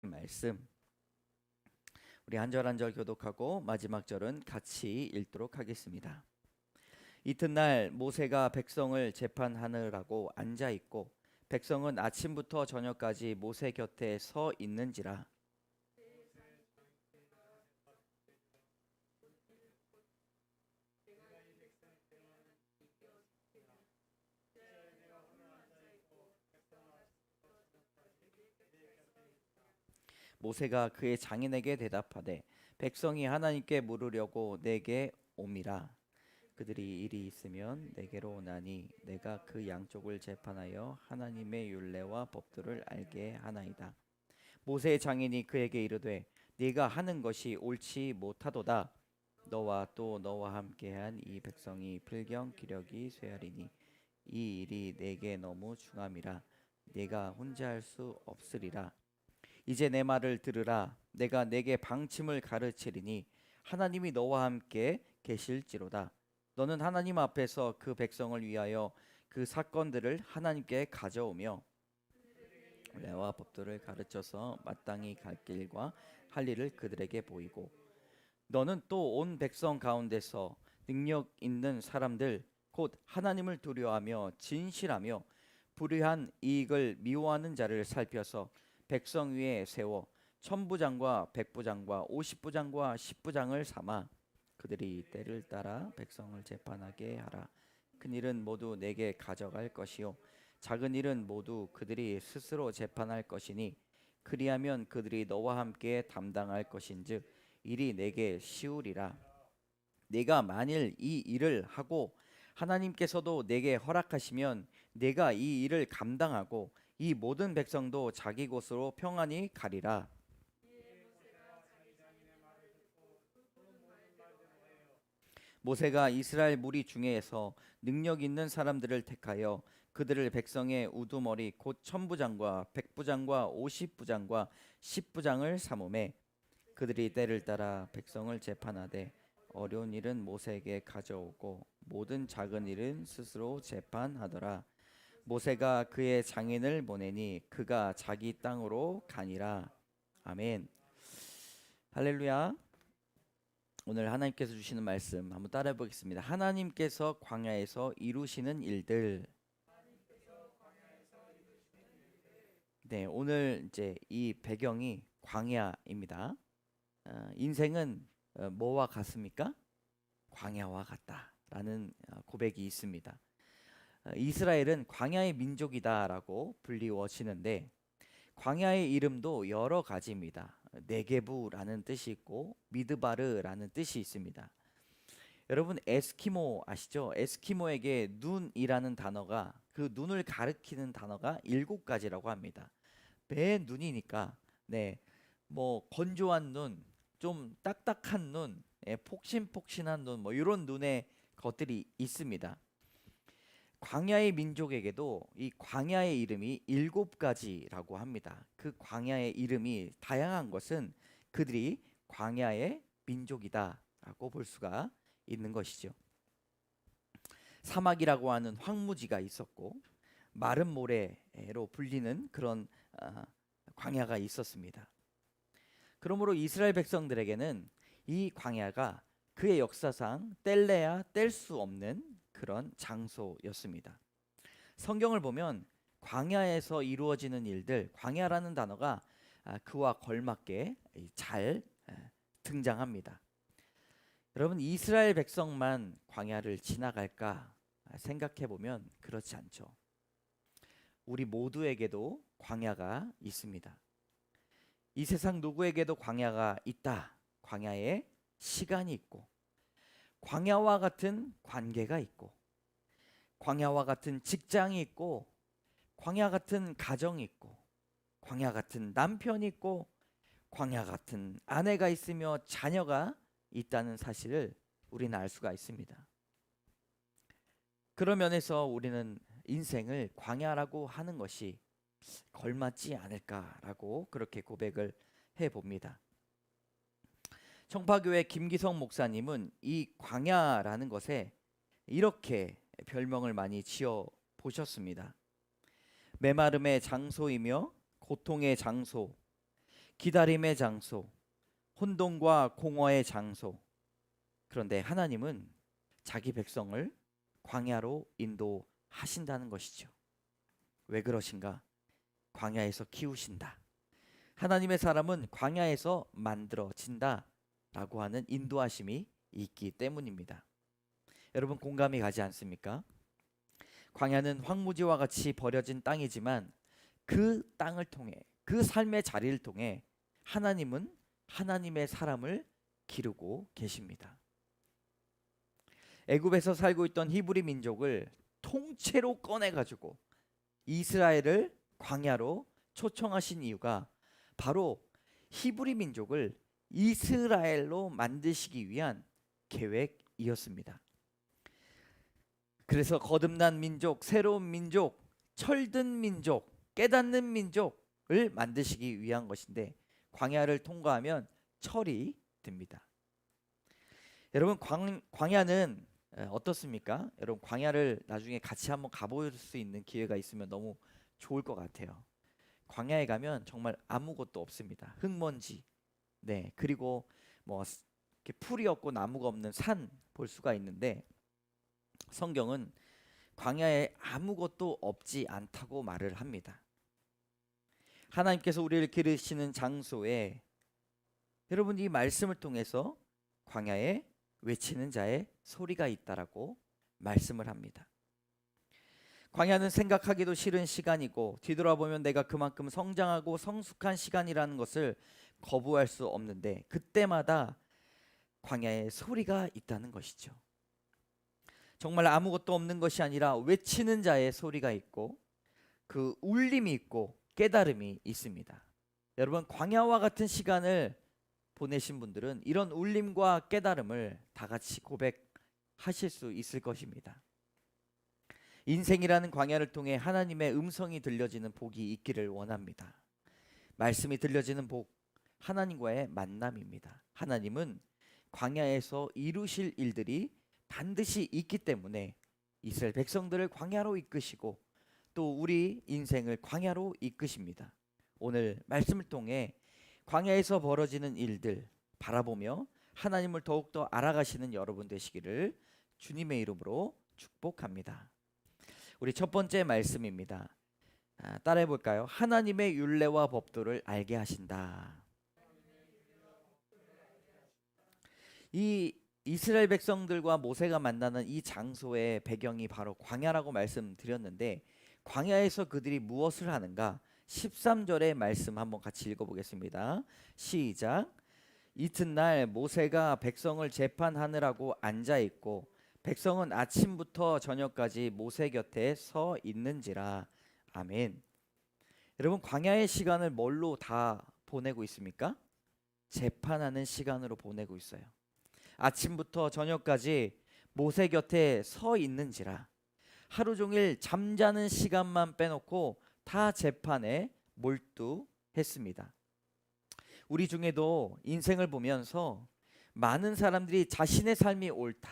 말씀 우리 한 절 한 절 교독하고 마지막 절은 같이 읽도록 하겠습니다. 이튿날 모세가 백성을 재판하느라고 앉아 있고 백성은 아침부터 저녁까지 모세 곁에 서 있는지라. 모세가 그의 장인에게 대답하되 백성이 하나님께 물으려고 내게 옴이라. 그들이 일이 있으면 내게로 오나니 내가 그 양쪽을 재판하여 하나님의 율례와 법도를 알게 하나이다. 모세의 장인이 그에게 이르되 네가 하는 것이 옳지 못하도다. 너와 또 너와 함께한 이 백성이 필경 기력이 쇠하리니 이 일이 내게 너무 중함이라. 네가 혼자 할 수 없으리라. 이제 내 말을 들으라. 내가 내게 방침을 가르치리니 하나님이 너와 함께 계실지로다. 너는 하나님 앞에서 그 백성을 위하여 그 사건들을 하나님께 가져오며 율례와 법도를 가르쳐서 마땅히 갈 길과 할 일을 그들에게 보이고, 너는 또 온 백성 가운데서 능력 있는 사람들 곧 하나님을 두려워하며 진실하며 불의한 이익을 미워하는 자를 살펴서 백성 위에 세워 천부장과 백부장과 오십부장과 십부장을 삼아 그들이 때를 따라 백성을 재판하게 하라. 큰 일은 모두 내게 가져갈 것이요 작은 일은 모두 그들이 스스로 재판할 것이니 그리하면 그들이 너와 함께 담당할 것인즉 일이 내게 쉬우리라. 내가 만일 이 일을 하고 하나님께서도 내게 허락하시면 내가 이 일을 감당하고 이 모든 백성도 자기 곳으로 평안히 가리라. 모세가 이스라엘 무리 중에서 능력 있는 사람들을 택하여 그들을 백성의 우두머리 곧 천부장과 백부장과 오십부장과 십부장을 삼음에 그들이 때를 따라 백성을 재판하되 어려운 일은 모세에게 가져오고 모든 작은 일은 스스로 재판하더라. 모세가 그의 장인을 보내니 그가 자기 땅으로 가니라. 아멘. 할렐루야. 오늘 하나님께서 주시는 말씀 한번 따라해 보겠습니다. 하나님께서 광야에서 이루시는 일들. 네, 오늘 이제 이 배경이 광야입니다. 인생은 뭐와 같습니까? 광야와 같다라는 고백이 있습니다. 이스라엘은 광야의 민족이다라고 불리워지는데 광야의 이름도 여러 가지입니다. 네게부라는 뜻이 있고 미드바르라는 뜻이 있습니다. 여러분 에스키모 아시죠? 에스키모에게 눈이라는 단어가 그 눈을 가리키는 단어가 7가지라고 합니다. 배 눈이니까 네, 뭐 건조한 눈, 좀 딱딱한 눈, 폭신폭신한 눈, 뭐 이런 눈의 것들이 있습니다. 광야의 민족에게도 이 광야의 이름이 7가지라고 합니다. 그 광야의 이름이 다양한 것은 그들이 광야의 민족이다라고 볼 수가 있는 것이죠. 사막이라고 하는 황무지가 있었고 마른 모래로 불리는 그런 광야가 있었습니다. 그러므로 이스라엘 백성들에게는 이 광야가 그의 역사상 뗄래야 뗄 수 없는 그런 장소였습니다. 성경을 보면 광야에서 이루어지는 일들, 광야라는 단어가 그와 걸맞게 잘 등장합니다. 여러분, 이스라엘 백성만 광야를 지나갈까 생각해 보면 그렇지 않죠. 우리 모두에게도 광야가 있습니다. 이 세상 누구에게도 광야가 있다. 광야에 시간이 있고 광야와 같은 관계가 있고 광야와 같은 직장이 있고 광야 같은 가정이 있고 광야 같은 남편이 있고 광야 같은 아내가 있으며 자녀가 있다는 사실을 우리는 알 수가 있습니다. 그런 면에서 우리는 인생을 광야라고 하는 것이 걸맞지 않을까라고 그렇게 고백을 해봅니다. 청파교회 김기성 목사님은 이 광야라는 것에 이렇게 별명을 많이 지어 보셨습니다. 메마름의 장소이며 고통의 장소, 기다림의 장소, 혼돈과 공허의 장소. 그런데 하나님은 자기 백성을 광야로 인도하신다는 것이죠. 왜 그러신가? 광야에서 키우신다. 하나님의 사람은 광야에서 만들어진다 라고 하는 인도하심이 있기 때문입니다. 여러분 공감이 가지 않습니까? 광야는 황무지와 같이 버려진 땅이지만 그 땅을 통해, 그 삶의 자리를 통해 하나님은 하나님의 사람을 기르고 계십니다. 애굽에서 살고 있던 히브리 민족을 통째로 꺼내가지고 이스라엘을 광야로 초청하신 이유가 바로 히브리 민족을 이스라엘로 만드시기 위한 계획이었습니다. 그래서 거듭난 민족, 새로운 민족, 철든 민족, 깨닫는 민족을 만드시기 위한 것인데 광야를 통과하면 철이 듭니다. 여러분 광야는 어떻습니까? 여러분 광야를 나중에 같이 한번 가볼 수 있는 기회가 있으면 너무 좋을 것 같아요. 광야에 가면 정말 아무것도 없습니다. 흙먼지, 네, 그리고 뭐 이렇게 풀이 없고 나무가 없는 산 볼 수가 있는데 성경은 광야에 아무것도 없지 않다고 말을 합니다. 하나님께서 우리를 기르시는 장소에 여러분 이 말씀을 통해서 광야에 외치는 자의 소리가 있다라고 말씀을 합니다. 광야는 생각하기도 싫은 시간이고 뒤돌아보면 내가 그만큼 성장하고 성숙한 시간이라는 것을 거부할 수 없는데 그때마다 광야에 소리가 있다는 것이죠. 정말 아무것도 없는 것이 아니라 외치는 자의 소리가 있고 그 울림이 있고 깨달음이 있습니다. 여러분 광야와 같은 시간을 보내신 분들은 이런 울림과 깨달음을 다 같이 고백하실 수 있을 것입니다. 인생이라는 광야를 통해 하나님의 음성이 들려지는 복이 있기를 원합니다. 말씀이 들려지는 복, 하나님과의 만남입니다. 하나님은 광야에서 이루실 일들이 반드시 있기 때문에 이스라엘 백성들을 광야로 이끄시고 또 우리 인생을 광야로 이끄십니다. 오늘 말씀을 통해 광야에서 벌어지는 일들 바라보며 하나님을 더욱더 알아가시는 여러분 되시기를 주님의 이름으로 축복합니다. 우리 첫 번째 말씀입니다. 따라해 볼까요? 하나님의 율례와 법도를 알게 하신다. 이 이스라엘 백성들과 모세가 만나는 이 장소의 배경이 바로 광야라고 말씀드렸는데 광야에서 그들이 무엇을 하는가? 13절의 말씀 한번 같이 읽어보겠습니다. 시작. 이튿날 모세가 백성을 재판하느라고 앉아있고 백성은 아침부터 저녁까지 모세 곁에 서 있는지라. 아멘. 여러분 광야의 시간을 뭘로 다 보내고 있습니까? 재판하는 시간으로 보내고 있어요. 아침부터 저녁까지 모세 곁에 서 있는지라. 하루 종일 잠자는 시간만 빼놓고 다 재판에 몰두했습니다. 우리 중에도 인생을 보면서 많은 사람들이 자신의 삶이 옳다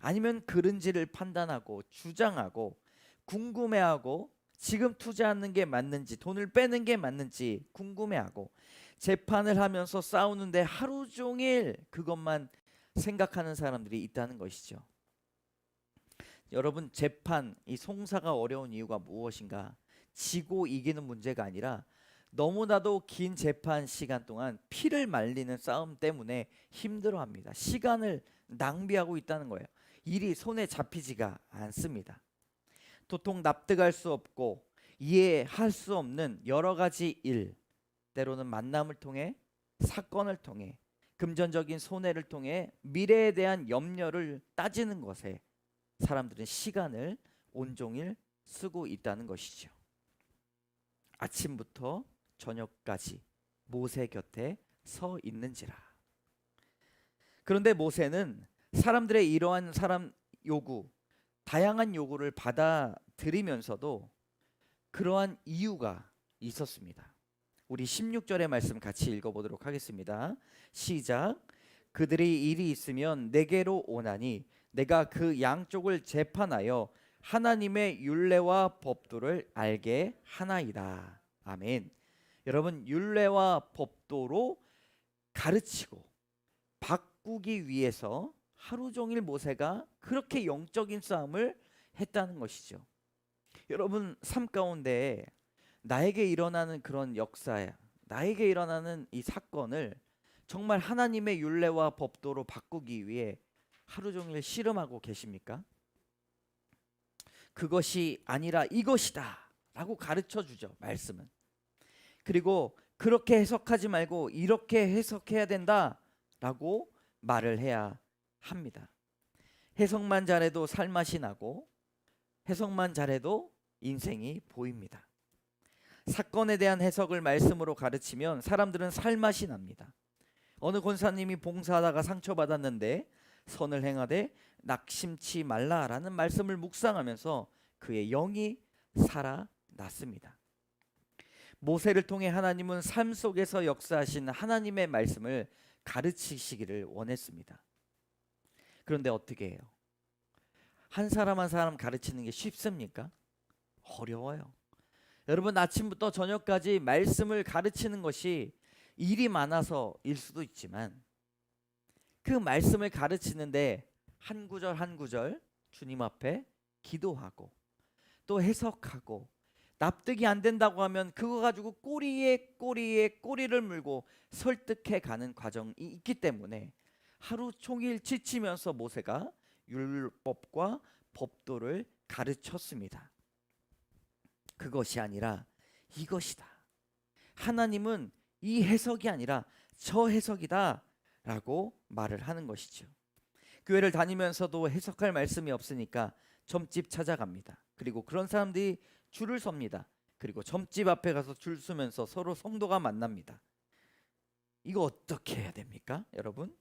아니면 그른지를 판단하고 주장하고 궁금해하고 지금 투자하는 게 맞는지 돈을 빼는 게 맞는지 궁금해하고 재판을 하면서 싸우는데 하루 종일 그것만 생각하는 사람들이 있다는 것이죠. 여러분 재판, 이 송사가 어려운 이유가 무엇인가? 지고 이기는 문제가 아니라 너무나도 긴 재판 시간 동안 피를 말리는 싸움 때문에 힘들어합니다. 시간을 낭비하고 있다는 거예요. 일이 손에 잡히지가 않습니다. 도통 납득할 수 없고 이해할 수 없는 여러 가지 일, 때로는 만남을 통해 사건을 통해 금전적인 손해를 통해 미래에 대한 염려를 따지는 것에 사람들은 시간을 온종일 쓰고 있다는 것이죠. 아침부터 저녁까지 모세 곁에 서 있는지라. 그런데 모세는 사람들의 이러한 요구, 다양한 요구를 받아들이면서도 그러한 이유가 있었습니다. 우리 16절의 말씀 같이 읽어보도록 하겠습니다. 시작. 그들이 일이 있으면 내게로 오나니 내가 그 양쪽을 재판하여 하나님의 율례와 법도를 알게 하나이다. 아멘. 여러분, 율례와 법도로 가르치고 바꾸기 위해서 하루 종일 모세가 그렇게 영적인 싸움을 했다는 것이죠. 여러분, 삶 가운데 나에게 일어나는 그런 역사야, 나에게 일어나는 이 사건을 정말 하나님의 율례와 법도로 바꾸기 위해 하루 종일 씨름하고 계십니까? 그것이 아니라 이것이다 라고 가르쳐 주죠, 말씀은. 그리고 그렇게 해석하지 말고 이렇게 해석해야 된다 라고 말을 해야 합니다. 해석만 잘해도 살맛이 나고 해석만 잘해도 인생이 보입니다. 사건에 대한 해석을 말씀으로 가르치면 사람들은 살맛이 납니다. 어느 권사님이 봉사하다가 상처받았는데 선을 행하되 낙심치 말라라는 말씀을 묵상하면서 그의 영이 살아났습니다. 모세를 통해 하나님은 삶 속에서 역사하신 하나님의 말씀을 가르치시기를 원했습니다. 그런데 어떻게 해요? 한 사람 한 사람 가르치는 게 쉽습니까? 어려워요. 여러분, 아침부터 저녁까지 말씀을 가르치는 것이 일이 많아서일 수도 있지만 그 말씀을 가르치는데 한 구절 한 구절 주님 앞에 기도하고 또 해석하고 납득이 안 된다고 하면 그거 가지고 꼬리에 꼬리를 물고 설득해 가는 과정이 있기 때문에 하루 종일 지치면서 모세가 율법과 법도를 가르쳤습니다. 그것이 아니라 이것이다. 하나님은 이 해석이 아니라 저 해석이다 라고 말을 하는 것이죠. 교회를 다니면서도 해석할 말씀이 없으니까 점집 찾아갑니다. 그리고 그런 사람들이 줄을 섭니다. 그리고 점집 앞에 가서 줄 서면서 서로 성도가 만납니다. 이거 어떻게 해야 됩니까, 여러분?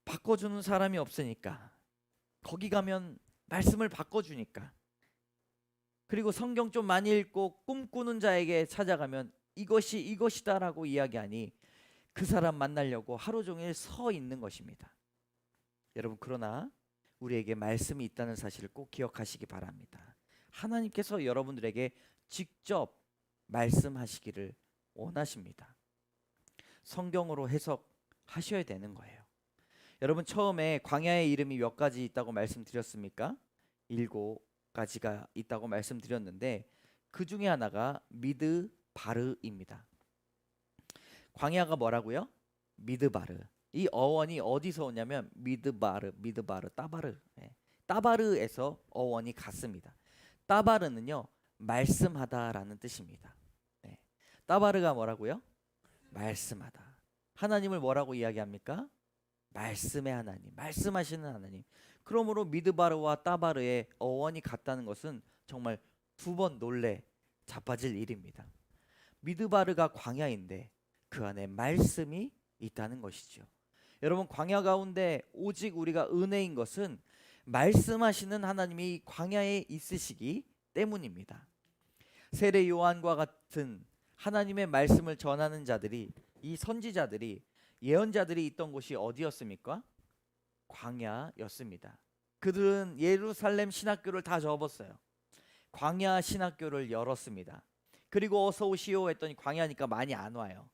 바꿔주는 사람이 없으니까, 거기 가면 말씀을 바꿔주니까, 그리고 성경 좀 많이 읽고 꿈꾸는 자에게 찾아가면 이것이 이것이다라고 이야기하니 그 사람 만나려고 하루 종일 서 있는 것입니다. 여러분, 그러나 우리에게 말씀이 있다는 사실을 꼭 기억하시기 바랍니다. 하나님께서 여러분들에게 직접 말씀하시기를 원하십니다. 성경으로 해석하셔야 되는 거예요. 여러분, 처음에 광야의 이름이 몇 가지 있다고 말씀드렸습니까? 7가지가 있다고 말씀드렸는데 그 중에 하나가 미드바르입니다. 광야가 뭐라고요? 미드바르. 이 어원이 어디서 오냐면 미드바르, 따바르. 따바르에서 어원이 같습니다. 따바르는요, 말씀하다라는 뜻입니다. 따바르가 뭐라고요? 말씀하다. 하나님을 뭐라고 이야기합니까? 말씀의 하나님, 말씀하시는 하나님. 그러므로 미드바르와 따바르의 어원이 같다는 것은 정말 두 번 놀래 자빠질 일입니다. 미드바르가 광야인데 그 안에 말씀이 있다는 것이죠. 여러분, 광야 가운데 오직 우리가 은혜인 것은 말씀하시는 하나님이 광야에 있으시기 때문입니다. 세례 요한과 같은 하나님의 말씀을 전하는 자들이, 이 선지자들이, 예언자들이 있던 곳이 어디였습니까? 광야였습니다. 그들은 예루살렘 신학교를 다 접었어요. 광야 신학교를 열었습니다. 그리고 어서 오시오 했더니 광야니까 많이 안 와요.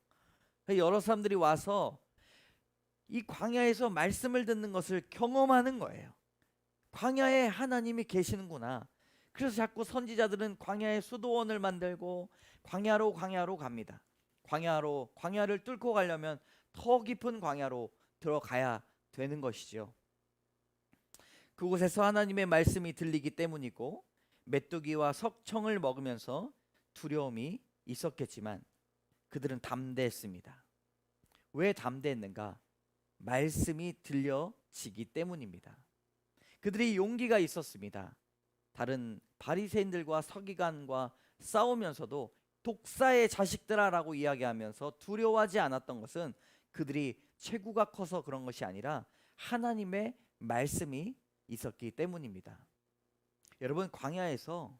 여러 사람들이 와서 이 광야에서 말씀을 듣는 것을 경험하는 거예요. 광야에 하나님이 계시는구나. 그래서 자꾸 선지자들은 광야에 수도원을 만들고 광야로 갑니다. 광야를 뚫고 가려면 더 깊은 광야로 들어가야 되는 것이죠. 그곳에서 하나님의 말씀이 들리기 때문이고 메뚜기와 석청을 먹으면서 두려움이 있었겠지만 그들은 담대했습니다. 왜 담대했는가? 말씀이 들려지기 때문입니다. 그들이 용기가 있었습니다. 다른 바리새인들과 서기관과 싸우면서도 독사의 자식들아라고 이야기하면서 두려워하지 않았던 것은 그들이 체구가 커서 그런 것이 아니라 하나님의 말씀이 있었기 때문입니다. 여러분, 광야에서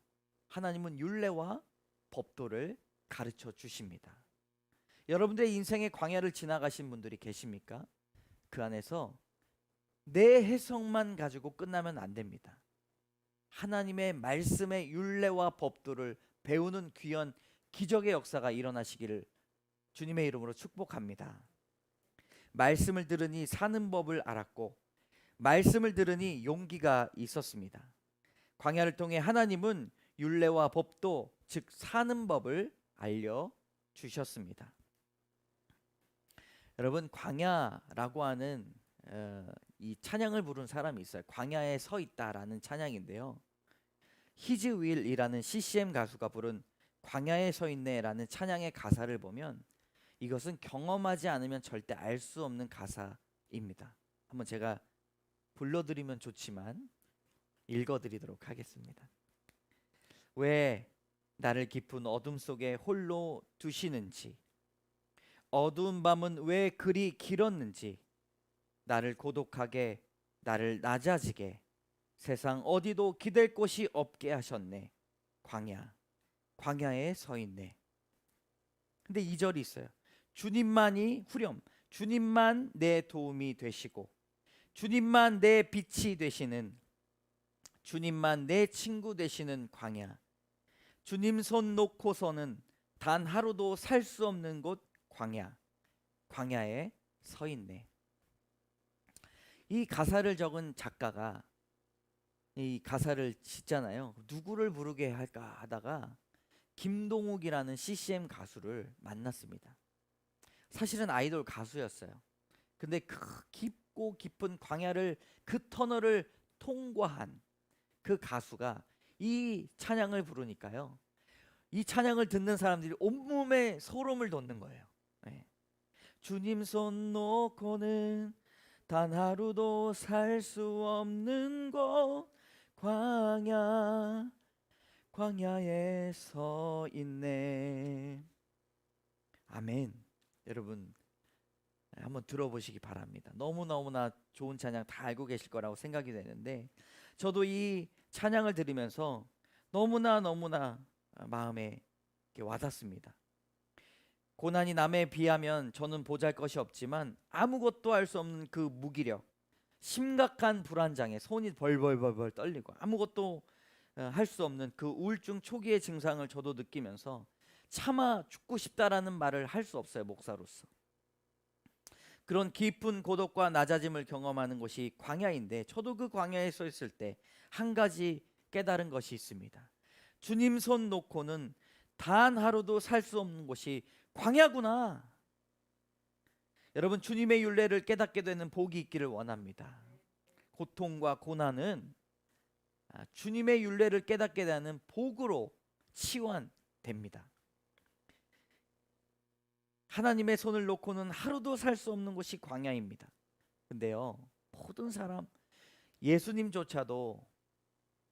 하나님은 율례와 법도를 가르쳐 주십니다. 여러분들의 인생의 광야를 지나가신 분들이 계십니까? 그 안에서 내 해석만 가지고 끝나면 안 됩니다. 하나님의 말씀의 율례와 법도를 배우는 귀한 기적의 역사가 일어나시기를 주님의 이름으로 축복합니다. 말씀을 들으니 사는 법을 알았고 말씀을 들으니 용기가 있었습니다. 광야를 통해 하나님은 율례와 법도 즉 사는 법을 알려주셨습니다. 여러분, 광야라고 하는 이 찬양을 부른 사람이 있어요. 광야에 서 있다라는 찬양인데요, 히즈 윌이라는 CCM 가수가 부른 광야에 서 있네라는 찬양의 가사를 보면 이것은 경험하지 않으면 절대 알 수 없는 가사입니다. 한번 제가 불러드리면 좋지만 읽어드리도록 하겠습니다. 왜 나를 깊은 어둠 속에 홀로 두시는지, 어두운 밤은 왜 그리 길었는지, 나를 고독하게 나를 낮아지게 세상 어디도 기댈 곳이 없게 하셨네. 광야에 서 있네. 근데 2절이 있어요. 주님만이 후렴, 주님만 내 도움이 되시고 주님만 내 빛이 되시는, 주님만 내 친구 되시는 광야, 주님 손 놓고서는 단 하루도 살 수 없는 곳 광야에 서 있네. 이 가사를 적은 작가가 이 가사를 짓잖아요. 누구를 부르게 할까 하다가 김동욱이라는 CCM 가수를 만났습니다. 사실은 아이돌 가수였어요. 근데 그 깊고 깊은 광야를, 그 터널을 통과한 그 가수가 이 찬양을 부르니까요, 이 찬양을 듣는 사람들이 온몸에 소름을 돋는 거예요. 네. 주님 손 놓고는 단 하루도 살 수 없는 곳 광야에 서 있네. 아멘. 여러분, 한번 들어보시기 바랍니다. 너무나 좋은 찬양 다 알고 계실 거라고 생각이 되는데, 저도 이 찬양을 들으면서 너무나 마음에 와닿습니다. 고난이 남에 비하면 저는 보잘것이 없지만 아무것도 할 수 없는 그 무기력, 심각한 불안장애, 손이 벌벌 떨리고 아무것도 할 수 없는 그 우울증 초기의 증상을 저도 느끼면서 차마 죽고 싶다라는 말을 할 수 없어요, 목사로서. 그런 깊은 고독과 낮아짐을 경험하는 곳이 광야인데, 저도 그 광야에 서 있을 때 한 가지 깨달은 것이 있습니다. 주님 손 놓고는 단 하루도 살 수 없는 곳이 광야구나. 여러분, 주님의 율례를 깨닫게 되는 복이 있기를 원합니다. 고통과 고난은 주님의 율례를 깨닫게 되는 복으로 치환됩니다. 하나님의 손을 놓고는 하루도 살 수 없는 곳이 광야입니다. 근데요, 모든 사람, 예수님조차도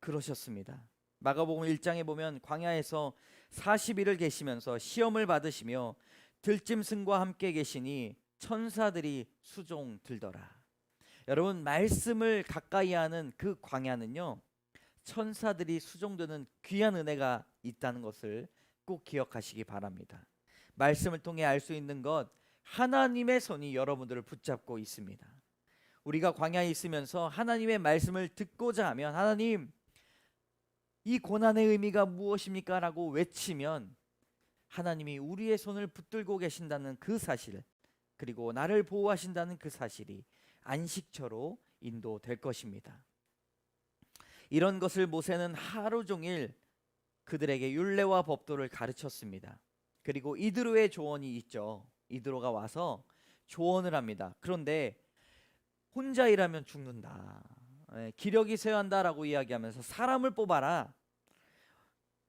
그러셨습니다. 마가복음 1장에 보면 광야에서 40일을 계시면서 시험을 받으시며 들짐승과 함께 계시니 천사들이 수종 들더라. 여러분, 말씀을 가까이 하는 그 광야는요, 천사들이 수종드는 귀한 은혜가 있다는 것을 꼭 기억하시기 바랍니다. 말씀을 통해 알 수 있는 것, 하나님의 손이 여러분들을 붙잡고 있습니다. 우리가 광야에 있으면서 하나님의 말씀을 듣고자 하면, 하나님, 이 고난의 의미가 무엇입니까? 라고 외치면 하나님이 우리의 손을 붙들고 계신다는 그 사실, 그리고 나를 보호하신다는 그 사실이 안식처로 인도될 것입니다. 이런 것을 모세는 하루 종일 그들에게 율례와 법도를 가르쳤습니다. 그리고 이드로의 조언이 있죠. 이드로가 와서 조언을 합니다. 그런데 혼자 일하면 죽는다, 기력이 쇠한다라고 이야기하면서 사람을 뽑아라.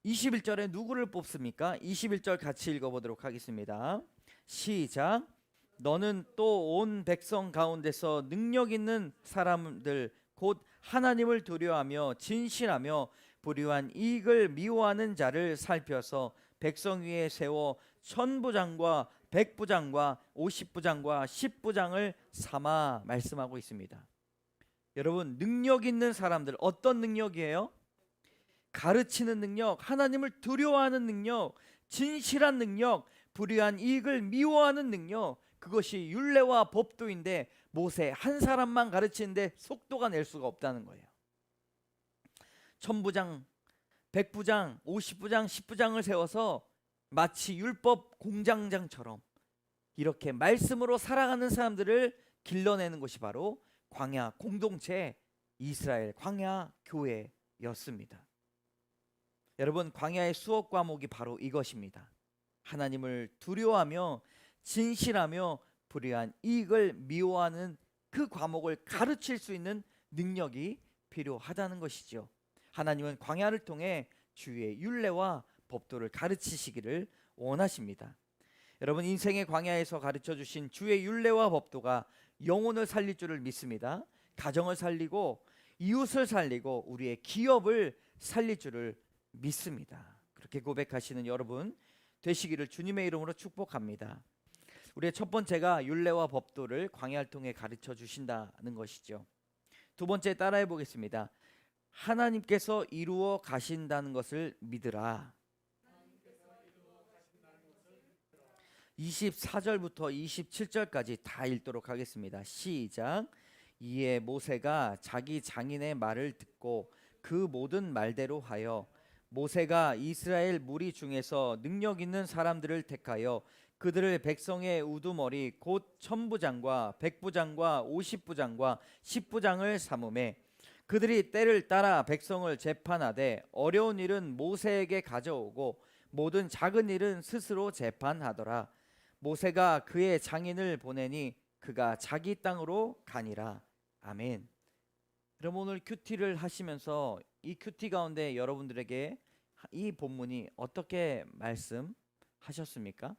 21절에 누구를 뽑습니까? 21절 같이 읽어보도록 하겠습니다. 시작. 너는 또 온 백성 가운데서 능력 있는 사람들 곧 하나님을 두려워하며 진실하며 불의한 이익을 미워하는 자를 살펴서 백성 위에 세워 천부장과 백부장과 50부장과 10부장을 삼아 말씀하고 있습니다. 여러분, 능력 있는 사람들, 어떤 능력이에요? 가르치는 능력, 하나님을 두려워하는 능력, 진실한 능력, 불의한 이익을 미워하는 능력, 그것이 율례와 법도인데 모세 한 사람만 가르치는데 속도가 낼 수가 없다는 거예요. 천부장, 백부장, 50부장, 10부장을 세워서 마치 율법 공장장처럼 이렇게 말씀으로 살아가는 사람들을 길러내는 것이 바로 광야 공동체 이스라엘 광야 교회였습니다. 여러분, 광야의 수업 과목이 바로 이것입니다. 하나님을 두려워하며 진실하며 불의한 이익을 미워하는 그 과목을 가르칠 수 있는 능력이 필요하다는 것이죠. 하나님은 광야를 통해 주의 율례와 법도를 가르치시기를 원하십니다. 여러분, 인생의 광야에서 가르쳐 주신 주의 율례와 법도가 영혼을 살릴 줄을 믿습니다. 가정을 살리고 이웃을 살리고 우리의 기업을 살릴 줄을 믿습니다. 그렇게 고백하시는 여러분 되시기를 주님의 이름으로 축복합니다. 우리의 첫 번째가 율례와 법도를 광야를 통해 가르쳐 주신다는 것이죠. 두 번째 따라해 보겠습니다. 하나님께서 이루어 가신다는 것을 믿으라. 24절부터 27절까지 다 읽도록 하겠습니다. 시작. 이에 모세가 자기 장인의 말을 듣고 그 모든 말대로 하여 모세가 이스라엘 무리 중에서 능력 있는 사람들을 택하여 그들을 백성의 우두머리 곧 천부장과 백부장과 50부장과 10부장을 삼음에 그들이 때를 따라 백성을 재판하되 어려운 일은 모세에게 가져오고 모든 작은 일은 스스로 재판하더라. 모세가 그의 장인을 보내니 그가 자기 땅으로 가니라. 아멘. 그럼 오늘 큐티를 하시면서 이 큐티 가운데 여러분들에게 이 본문이 어떻게 말씀하셨습니까?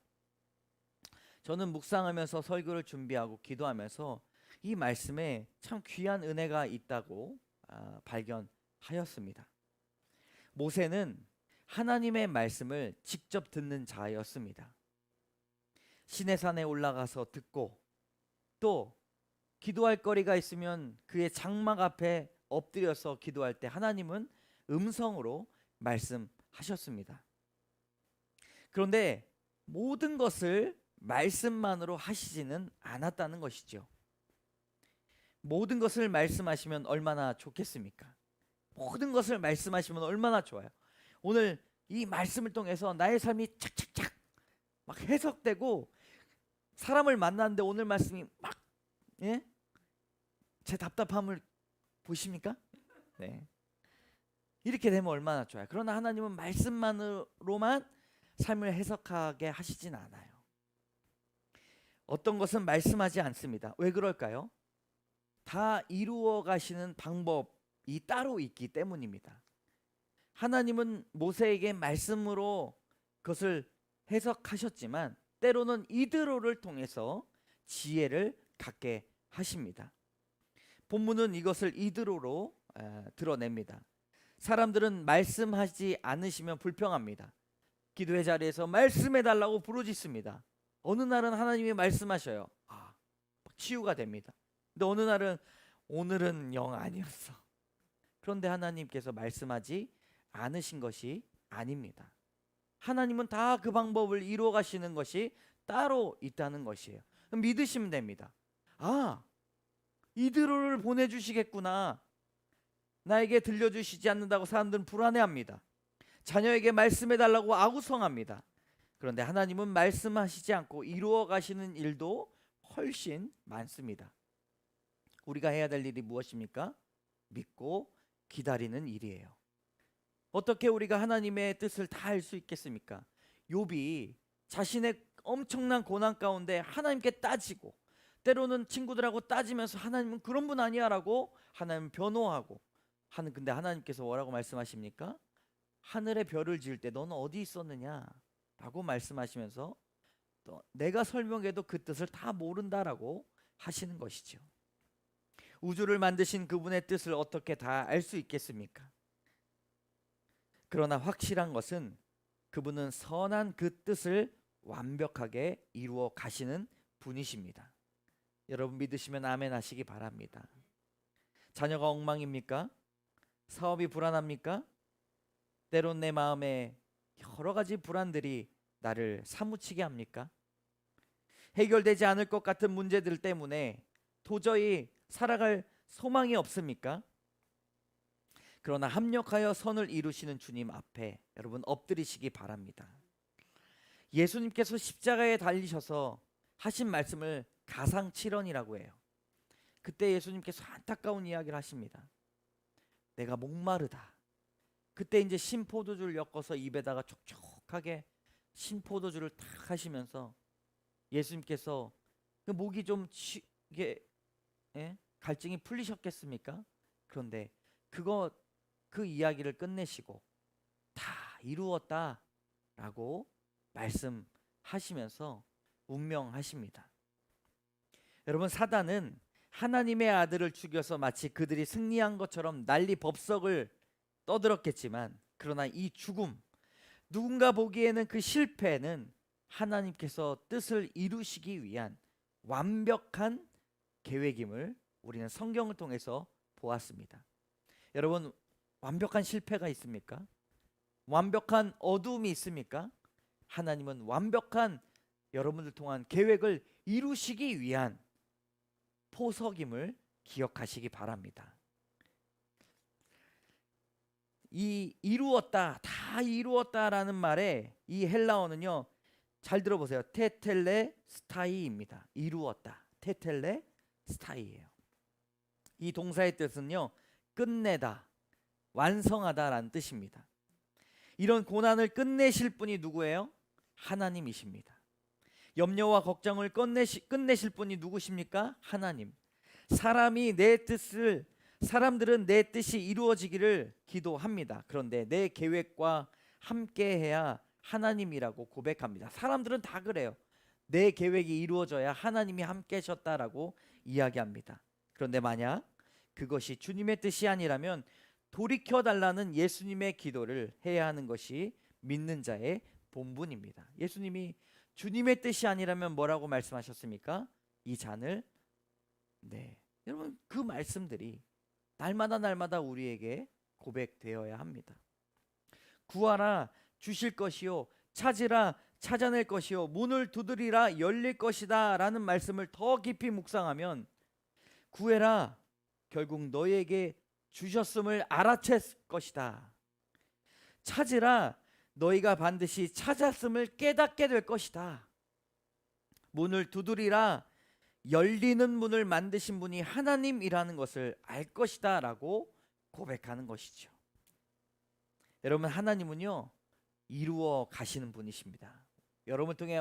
저는 묵상하면서 설교를 준비하고 기도하면서 이 말씀에 참 귀한 은혜가 있다고 발견하였습니다. 모세는 하나님의 말씀을 직접 듣는 자였습니다. 시내산에 올라가서 듣고 또 기도할 거리가 있으면 그의 장막 앞에 엎드려서 기도할 때 하나님은 음성으로 말씀하셨습니다. 그런데 모든 것을 말씀만으로 하시지는 않았다는 것이죠. 모든 것을 말씀하시면 얼마나 좋겠습니까? 모든 것을 말씀하시면 얼마나 좋아요. 오늘 이 말씀을 통해서 나의 삶이 착착착 막 해석되고 사람을 만났는데 오늘 말씀이 막 제 답답함을 보십니까? 네. 이렇게 되면 얼마나 좋아요. 그러나 하나님은 말씀만으로만 삶을 해석하게 하시진 않아요. 어떤 것은 말씀하지 않습니다. 왜 그럴까요? 다 이루어 가시는 방법이 따로 있기 때문입니다. 하나님은 모세에게 말씀으로 그것을 해석하셨지만 때로는 이드로를 통해서 지혜를 갖게 하십니다. 본문은 이것을 이드로로 드러냅니다. 사람들은 말씀하지 않으시면 불평합니다. 기도회 자리에서 말씀해 달라고 부르짖습니다. 어느 날은 하나님이 말씀하셔요. 막 치유가 됩니다. 근데 어느 날은 오늘은 영 아니었어. 그런데 하나님께서 말씀하지 않으신 것이 아닙니다. 하나님은 다 그 방법을 이루어 가시는 것이 따로 있다는 것이에요. 믿으시면 됩니다. 이드로를 보내주시겠구나. 나에게 들려주시지 않는다고 사람들은 불안해합니다. 자녀에게 말씀해달라고 아구성합니다. 그런데 하나님은 말씀하시지 않고 이루어 가시는 일도 훨씬 많습니다. 우리가 해야 될 일이 무엇입니까? 믿고 기다리는 일이에요. 어떻게 우리가 하나님의 뜻을 다 알 수 있겠습니까? 욥이 자신의 엄청난 고난 가운데 하나님께 따지고 때로는 친구들하고 따지면서 하나님은 그런 분 아니야 라고 하나님 변호하고 근데 하나님께서 뭐라고 말씀하십니까? 하늘에 별을 지을 때 너는 어디 있었느냐 라고 말씀하시면서 또 내가 설명해도 그 뜻을 다 모른다라고 하시는 것이죠. 우주를 만드신 그분의 뜻을 어떻게 다 알 수 있겠습니까? 그러나 확실한 것은 그분은 선한 그 뜻을 완벽하게 이루어 가시는 분이십니다. 여러분 믿으시면 아멘 하시기 바랍니다. 자녀가 엉망입니까? 사업이 불안합니까? 때론 내 마음에 여러 가지 불안들이 나를 사무치게 합니까? 해결되지 않을 것 같은 문제들 때문에 도저히 살아갈 소망이 없습니까? 그러나 합력하여 선을 이루시는 주님 앞에 여러분 엎드리시기 바랍니다. 예수님께서 십자가에 달리셔서 하신 말씀을 가상칠언이라고 해요. 그때 예수님께서 안타까운 이야기를 하십니다. 내가 목마르다. 그때 이제 신포도주를 엮어서 입에다가 촉촉하게 신포도주를 탁 하시면서 예수님께서 그 목이 좀 이게 갈증이 풀리셨겠습니까? 그런데 그 이야기를 끝내시고 다 이루었다라고 말씀하시면서 운명하십니다. 여러분, 사단은 하나님의 아들을 죽여서 마치 그들이 승리한 것처럼 난리 법석을 떠들었겠지만, 그러나 이 죽음, 누군가 보기에는 그 실패는 하나님께서 뜻을 이루시기 위한 완벽한 계획임을 우리는 성경을 통해서 보았습니다. 여러분, 완벽한 실패가 있습니까? 완벽한 어두움이 있습니까? 하나님은 완벽한 여러분들 통한 계획을 이루시기 위한 포석임을 기억하시기 바랍니다. 이 이루었다, 다 이루었다라는 말에 이 헬라어는요, 잘 들어보세요. 테텔레 스타이입니다. 이루었다, 테텔레 스타이예요. 이 동사의 뜻은요, 끝내다, 완성하다라는 뜻입니다. 이런 고난을 끝내실 분이 누구예요? 하나님이십니다. 염려와 걱정을 끝내실 분이 누구십니까? 하나님. 사람들은 내 뜻이 이루어지기를 기도합니다. 그런데 내 계획과 함께해야 하나님이라고 고백합니다. 사람들은 다 그래요. 내 계획이 이루어져야 하나님이 함께 하셨다라고 이야기합니다. 그런데 만약 그것이 주님의 뜻이 아니라면 돌이켜달라는 예수님의 기도를 해야 하는 것이 믿는 자의 본분입니다. 예수님이 주님의 뜻이 아니라면 뭐라고 말씀하셨습니까? 이 잔을, 여러분, 그 말씀들이 날마다 우리에게 고백되어야 합니다. 구하라 주실 것이요, 찾으라 찾아낼 것이요, 문을 두드리라 열릴 것이다 라는 말씀을 더 깊이 묵상하면, 구해라 결국 너희에게 주셨음을 알아챘을 것이다. 찾으라 너희가 반드시 찾았음을 깨닫게 될 것이다. 문을 두드리라 열리는 문을 만드신 분이 하나님이라는 것을 알 것이다 라고 고백하는 것이죠. 여러분, 하나님은요, 이루어 가시는 분이십니다. 여러분을 통해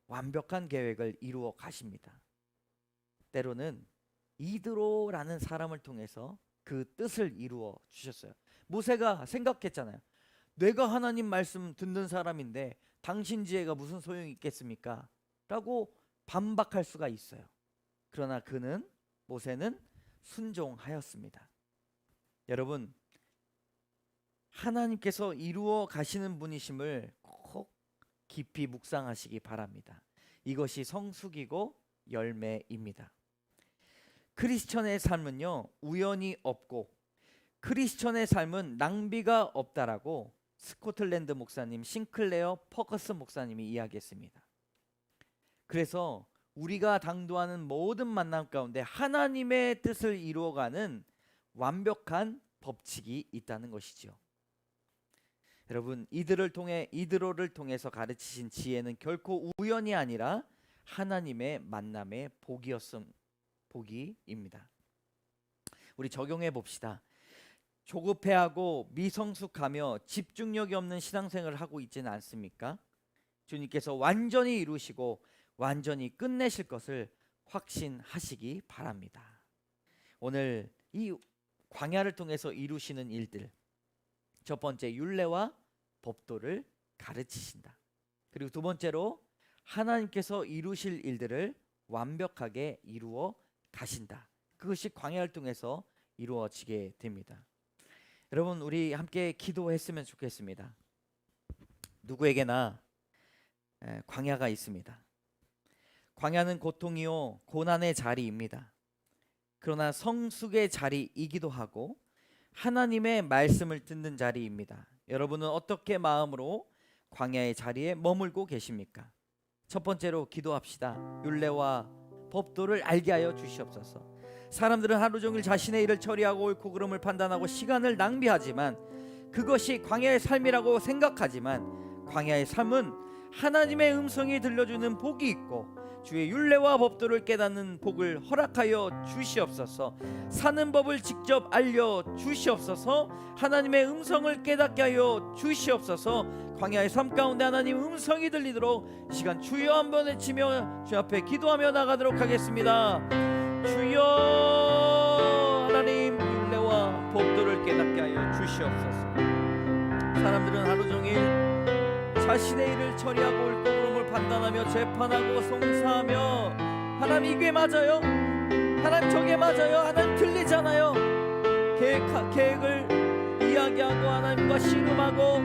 완벽한 계획을 이루어 가십니다. 때로는 이드로라는 사람을 통해서 그 뜻을 이루어 주셨어요. 모세가 생각했잖아요. 내가 하나님 말씀 듣는 사람인데 당신 지혜가 무슨 소용이 있겠습니까? 라고 반박할 수가 있어요. 그러나 모세는 순종하였습니다. 여러분, 하나님께서 이루어 가시는 분이심을 꼭 깊이 묵상하시기 바랍니다. 이것이 성숙이고 열매입니다. 크리스천의 삶은요, 우연이 없고 크리스천의 삶은 낭비가 없다라고 스코틀랜드 목사님 싱클레어 퍼거슨 목사님이 이야기했습니다. 그래서 우리가 당도하는 모든 만남 가운데 하나님의 뜻을 이루어가는 완벽한 법칙이 있다는 것이죠. 여러분, 이드로를 통해서 가르치신 지혜는 결코 우연이 아니라 하나님의 만남의 복이입니다. 우리 적용해 봅시다. 조급해하고 미성숙하며 집중력이 없는 신앙생활을 하고 있지는 않습니까? 주님께서 완전히 이루시고 완전히 끝내실 것을 확신하시기 바랍니다. 오늘 이 광야를 통해서 이루시는 일들, 첫 번째, 율례와 법도를 가르치신다. 그리고 두 번째로 하나님께서 이루실 일들을 완벽하게 이루어 가신다. 그것이 광야를 통해서 이루어지게 됩니다. 여러분, 우리 함께 기도했으면 좋겠습니다. 누구에게나 광야가 있습니다. 광야는 고통이요 고난의 자리입니다. 그러나 성숙의 자리이기도 하고 하나님의 말씀을 듣는 자리입니다. 여러분은 어떻게 마음으로 광야의 자리에 머물고 계십니까? 첫 번째로 기도합시다. 율례와 법도를 알게 하여 주시옵소서. 사람들은 하루 종일 자신의 일을 처리하고 옳고 그름을 판단하고 시간을 낭비하지만, 그것이 광야의 삶이라고 생각하지만 광야의 삶은 하나님의 음성이 들려주는 복이 있고 주의 율례와 법도를 깨닫는 복을 허락하여 주시옵소서. 사는 법을 직접 알려 주시옵소서. 하나님의 음성을 깨닫게 하여 주시옵소서. 광야의 삶 가운데 하나님 음성이 들리도록 이 시간 주여 한번 외치며 주 앞에 기도하며 나가도록 하겠습니다. 주여, 하나님 율례와 법도를 깨닫게 하여 주시옵소서. 사람들은 하루 종일 자신의 일을 처리하고 옳고 그름을 판단하며 재판하고 송사하며 하나님 이게 맞아요? 하나님 저게 맞아요? 하나님 틀리잖아요. 계획을 이야기하고 하나님과 씨름하고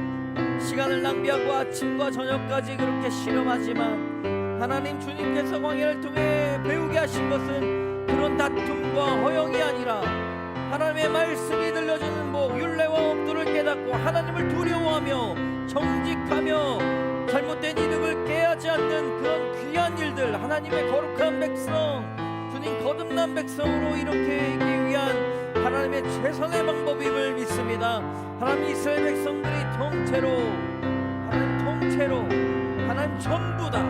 시간을 낭비하고 아침과 저녁까지 그렇게 씨름하지만 하나님 주님께서 광야를 통해 배우게 하신 것은 그런 다툼과 허영이 아니라 하나님의 말씀이 들려주는 복, 율례와 법도를 깨닫고 하나님을 두려워하며 정직하며 잘못된 이득을 깨하지 않는 그런 귀한 일들, 하나님의 거룩한 백성, 주님 거듭난 백성으로 이렇게 하기 위한 하나님의 최선의 방법임을 믿습니다. 하나님 이스라엘 백성들이 통째로 하나님 전부 다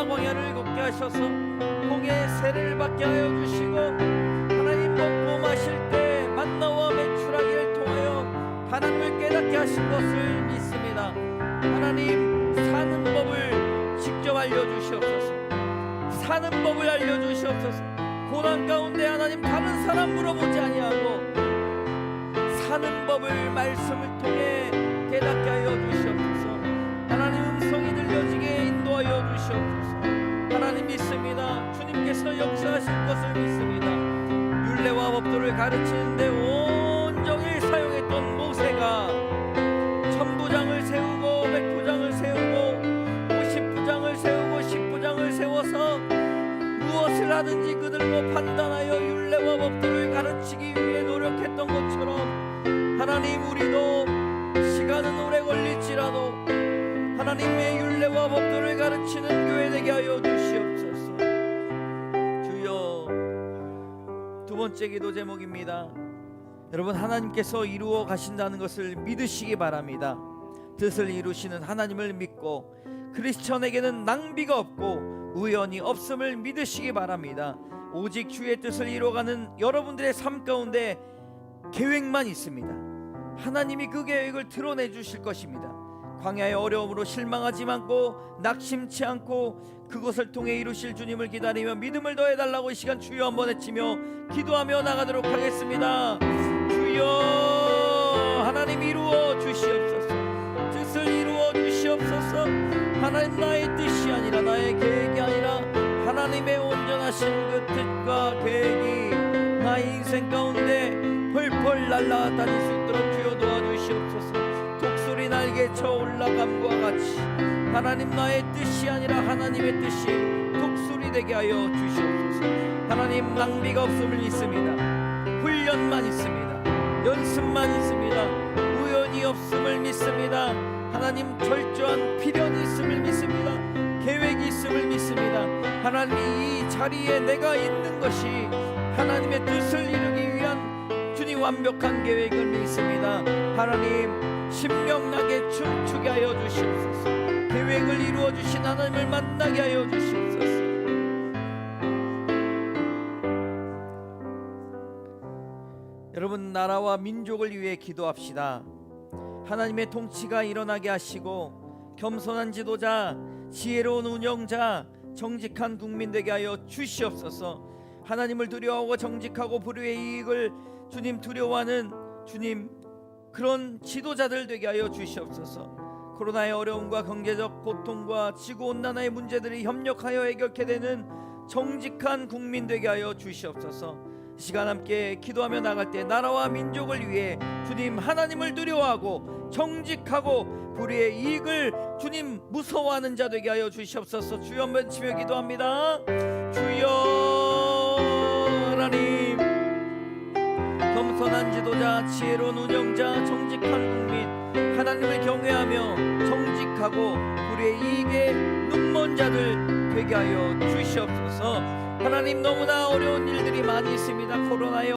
광야를 걷게 하셔서 홍해의 세례를 받게 하여 주시고 하나님 먹고 마실 때 만나와 메추라기를 통하여 하나님을 깨닫게 하신 것을 믿습니다. 하나님 사는 법을 직접 알려주시옵소서. 사는 법을 알려주시옵소서. 고난 가운데 하나님 다른 사람 물어보지 아니하고 사는 법을 말씀을 통해 깨닫게 하여 주시옵소서. 하나님 음성이 들려지게 인도하여 주시옵소서. 하나님 믿습니다. 주님께서 역사하실 것을 믿습니다. 율례와 법도를 가르치는데 온종일 사용했던 모세가 1000부장을 세우고 100부장을 세우고 50부장을 세우고 10부장을 세워서 무엇을 하든지 그들로 판단하여 율례와 법도를 가르치기 위해 노력했던 것처럼 하나님 우리도 시간은 오래 걸릴지라도 하나님의 율례와 법도를 가르치는 교회 되게 하여 주시옵소서. 주여, 두 번째 기도 제목입니다. 여러분, 하나님께서 이루어 가신다는 것을 믿으시기 바랍니다. 뜻을 이루시는 하나님을 믿고 크리스천에게는 낭비가 없고 우연이 없음을 믿으시기 바랍니다. 오직 주의 뜻을 이루어가는 여러분들의 삶 가운데 계획만 있습니다. 하나님이 그 계획을 드러내 주실 것입니다. 광야의 어려움으로 실망하지 않고 낙심치 않고 그것을 통해 이루실 주님을 기다리며 믿음을 더해달라고 이 시간 주여 한번 외치며 기도하며 나가도록 하겠습니다. 주여, 하나님 이루어 주시옵소서. 뜻을 이루어 주시옵소서. 하나님 나의 뜻이 아니라 나의 계획이 아니라 하나님의 온전하신 그 뜻과 계획이 나의 인생 가운데 펄펄 날아다닐 수 있도록 주여 도와주시옵소서. 독수리 날개쳐 올라감과 같이 하나님 나의 뜻이 아니라 하나님의 뜻이 독수리 되게 하여 주시옵소서. 하나님 낭비가 없음을 믿습니다. 훈련만 있습니다. 연습만 있습니다. 우연이 없음을 믿습니다. 하나님 절저한 필연이 있음을 믿습니다. 계획이 있음을 믿습니다. 하나님이 이 자리에 내가 있는 것이 하나님의 뜻을 이루기 위한 주님 완벽한 계획을 믿습니다. 하나님 신명나게 춤추게 하여 주시옵소서. 계획을 이루어 주신 하나님을 만나게 하여 주시옵소서. 여러분, 나라와 민족을 위해 기도합시다. 하나님의 통치가 일어나게 하시고 겸손한 지도자, 지혜로운 운영자, 정직한 국민 되게 하여 주시옵소서. 하나님을 두려워하고 정직하고 불의의 이익을 주님 두려워하는 주님 그런 지도자들 되게 하여 주시옵소서. 코로나의 어려움과 경제적 고통과 지구온난화의 문제들이 협력하여 해결케 되는 정직한 국민 되게 하여 주시옵소서. 이 시간 함께 기도하며 나갈 때 나라와 민족을 위해 주님 하나님을 두려워하고 정직하고 불의의 이익을 주님 무서워하는 자 되게 하여 주시옵소서. 주여 한번 치며 기도합니다. 주여, 하나님 겸손한 지도자, 지혜로운 운영자, 정직한 국민, 하나님을 경외하며 정직하고 불의의 이익에 눈먼 자들 되게 하여 주시옵소서. 하나님 너무나 어려운 일들이 많이 있습니다. 코로나에